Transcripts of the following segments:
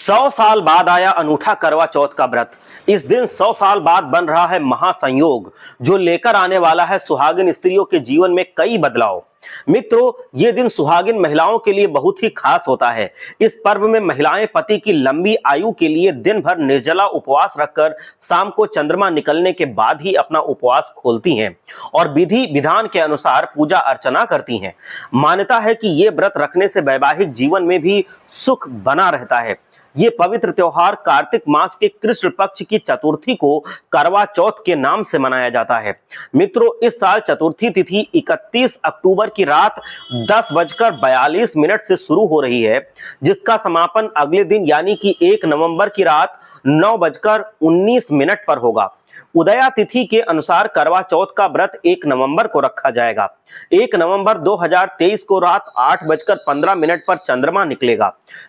100 साल बाद आया अनूठा करवा चौथ का व्रत। इस दिन 100 साल बाद बन रहा है महासंयोग, जो लेकर आने वाला है सुहागिन स्त्रियों के जीवन में कई बदलाव। मित्रों, ये दिन सुहागिन महिलाओं के लिए बहुत ही खास होता है। इस पर्व में महिलाएं पति की लंबी आयु के लिए दिन भर निर्जला उपवास रखकर शाम को चंद्रमा निकलने के बाद ही अपना उपवास खोलती हैं और विधि विधान के अनुसार पूजा अर्चना करती हैं। मान्यता है कि ये व्रत रखने से वैवाहिक जीवन में भी सुख बना रहता है। ये पवित्र त्योहार कार्तिक मास के कृष्ण पक्ष की चतुर्थी को करवा चौथ के नाम से मनाया जाता है। मित्रों, इस साल चतुर्थी तिथि 31 अक्टूबर की रात 10:42 से शुरू हो रही है, जिसका समापन अगले दिन यानी कि 1 नवंबर की रात 9:19 पर होगा। उदया तिथि के अनुसार करवा चौथ का व्रत 1 नवंबर को रखा जाएगा। 1 नवंबर 2023 को रात 8:15 पर चंद्रमा निकलेगा।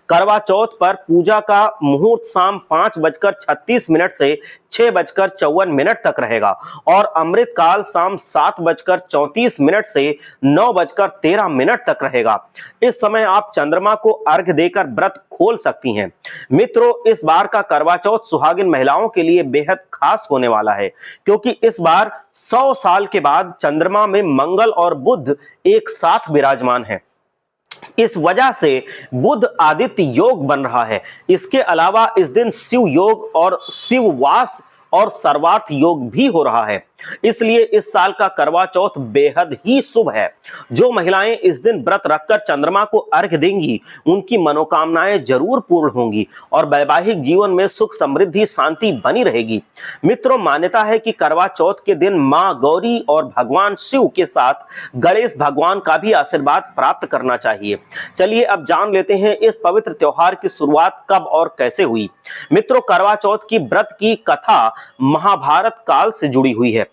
करवा चौथ पर पूजा का मुहूर्त शाम 5:36 से 6:54 तक रहेगा और अमृत काल शाम 7:34 से 9:13 तक रहेगा। इस समय आप चंद्रमा को अर्घ्य देकर व्रत खोल सकती हैं। मित्रों, इस बार का करवा चौथ सुहागिन महिलाओं के लिए बेहद खास होने वाला है, क्योंकि इस बार 100 साल के बाद चंद्रमा में मंगल और बुध एक साथ विराजमान है। इस वजह से बुध आदित्य योग बन रहा है। इसके अलावा इस दिन शिव योग और शिव वास और सर्वार्थ योग भी हो रहा है। इसलिए इस साल का करवा चौथ बेहद ही शुभ है। जो महिलाएं इस दिन व्रत रखकर चंद्रमा को अर्घ्य देंगी, उनकी मनोकामनाएं जरूर पूर्ण होंगी और वैवाहिक जीवन में सुख समृद्धि शांति बनी रहेगी। मित्रों, मान्यता है कि करवा चौथ के दिन मां गौरी और भगवान शिव के साथ गणेश भगवान का भी आशीर्वाद प्राप्त करना चाहिए। चलिए अब जान लेते हैं इस पवित्र त्योहार की शुरुआत कब और कैसे हुई। मित्रों, करवा चौथ की व्रत की कथा महाभारत काल से जुड़ी हुई है।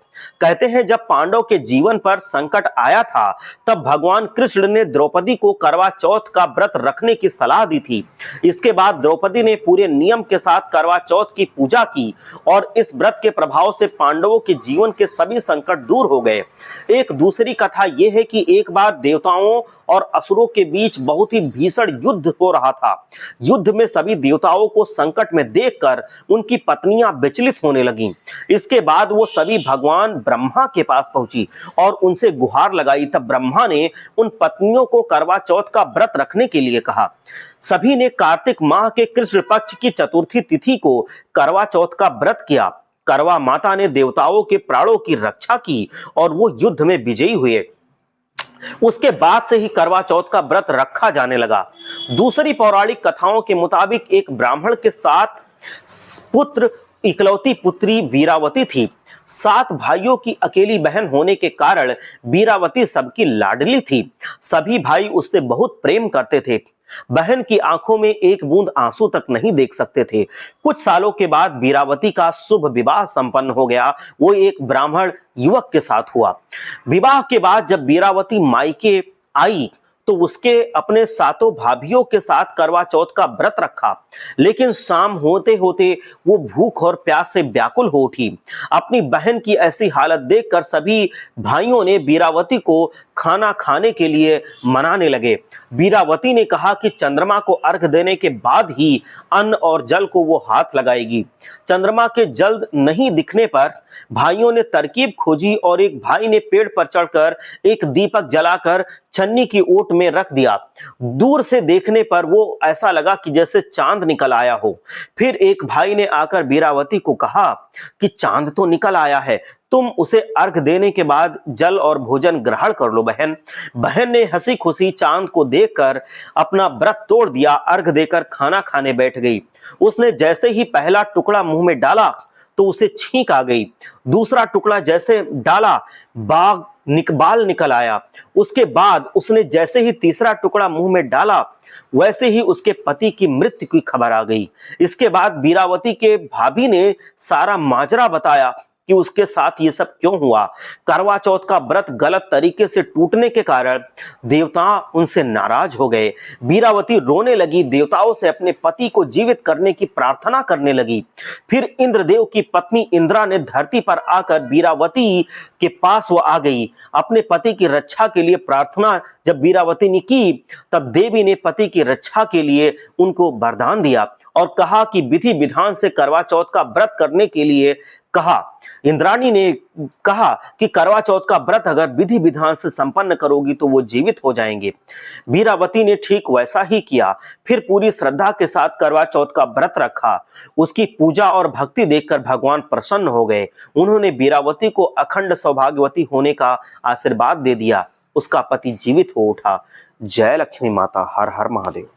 कहते हैं, जब पांडव के जीवन पर संकट आया था, तब भगवान कृष्ण ने द्रौपदी को करवा चौथ का व्रत रखने की सलाह दी थी। इसके बाद द्रौपदी ने पूरे नियम के साथ करवा चौथ की पूजा की और इस व्रत के प्रभाव से पांडवों के जीवन के सभी संकट दूर हो गए। एक दूसरी कथा यह है कि एक बार देवताओं और असुरों के बीच बहुत ही भीषण युद्ध हो रहा था। युद्ध में सभी देवताओं को संकट में देखकर उनकी पत्नियां विचलित होने लगीं। इसके बाद वो सभी भगवान ब्रह्मा के पास पहुंची और उनसे गुहार लगाई। तब ब्रह्मा ने उन पत्नियों को करवा चौथ का व्रत रखने के लिए कहा। सभी ने कार्तिक माह के कृष्ण पक्ष की चतुर्थी तिथि को करवा चौथ का व्रत किया। करवा माता ने देवताओं के प्राणों की रक्षा की और वो युद्ध में विजयी हुए। उसके बाद से ही करवा चौथ का व्रत रखा जाने लगा। दूसरी पौराणिक कथाओं के मुताबिक एक ब्राह्मण के 7 पुत्र इकलौती पुत्री वीरावती थी। 7 भाइयों की अकेली बहन होने के कारण वीरावती सबकी लाडली थी। सभी भाई उससे बहुत प्रेम करते थे। बहन की आंखों में एक बूंद आंसू तक नहीं देख सकते थे। कुछ सालों के बाद वीरावती का शुभ विवाह संपन्न हो गया। वो एक ब्राह्मण युवक के साथ हुआ। विवाह के बाद जब वीरावती मायके आई तो उसके अपने 7 भाभियों के साथ करवा चौथ का व्रत रखा, लेकिन शाम होते होते वो भूख और प्यास से व्याकुल हो उठी। अपनी बहन की ऐसी हालत देखकर सभी भाइयों ने वीरावती को खाना खाने के लिए मनाने लगे। वीरावती ने कहा कि चंद्रमा को अर्घ देने के बाद ही अन्न और जल को वो हाथ लगाएगी। चंद्रमा के जल्द नहीं दिखने पर भाइयों ने तरकीब खोजी और एक भाई ने पेड़ पर चढ़कर एक दीपक जलाकर छन्नी की ओट में रख दिया। दूर से देखने पर वो ऐसा लगा कि जैसे चांद निकल आया हो। फिर एक भाई ने आकर वीरावती को कहा कि चांद तो निकल आया है, तुम उसे अर्घ देने के बाद जल और भोजन ग्रहण कर लो बहन। बहन ने हंसी खुशी चांद को देखकर अपना व्रत तोड़ दिया। अर्घ देकर खाना खाने बैठ गई। उसने जैसे ही पहला टुकड़ा मुंह में डाला तो उसे छींक आ गई। दूसरा टुकड़ा जैसे डाला, बाल निकल आया। उसके बाद उसने जैसे ही तीसरा टुकड़ा मुंह में डाला, वैसे ही उसके पति की मृत्यु की खबर आ गई। इसके बाद वीरावती के भाभी ने सारा माजरा बताया कि उसके साथ ये सब क्यों हुआ। करवा चौथ का व्रत गलत तरीके से टूटने के कारण देवता उनसे नाराज हो गए। वीरावती रोने लगी, देवताओं से अपने पति को जीवित करने की प्रार्थना करने लगी। फिर इंद्रदेव की पत्नी इंद्रा ने धरती पर आकर वीरावती के पास वो आ गई। अपने पति की रक्षा के लिए प्रार्थना जब वीरावती ने की, तब देवी ने पति की रक्षा के लिए उनको वरदान दिया और कहा कि विधि विधान से करवा चौथ का व्रत करने के लिए कहा। इंद्राणी ने कहा कि करवा चौथ का व्रत अगर विधि विधान से संपन्न करोगी तो वो जीवित हो जाएंगे। वीरावती ने ठीक वैसा ही किया, फिर पूरी श्रद्धा के साथ करवा चौथ का व्रत रखा। उसकी पूजा और भक्ति देखकर भगवान प्रसन्न हो गए। उन्होंने वीरावती को अखंड सौभाग्यवती होने का आशीर्वाद दे दिया। उसका पति जीवित हो उठा। जय लक्ष्मी माता। हर हर महादेव।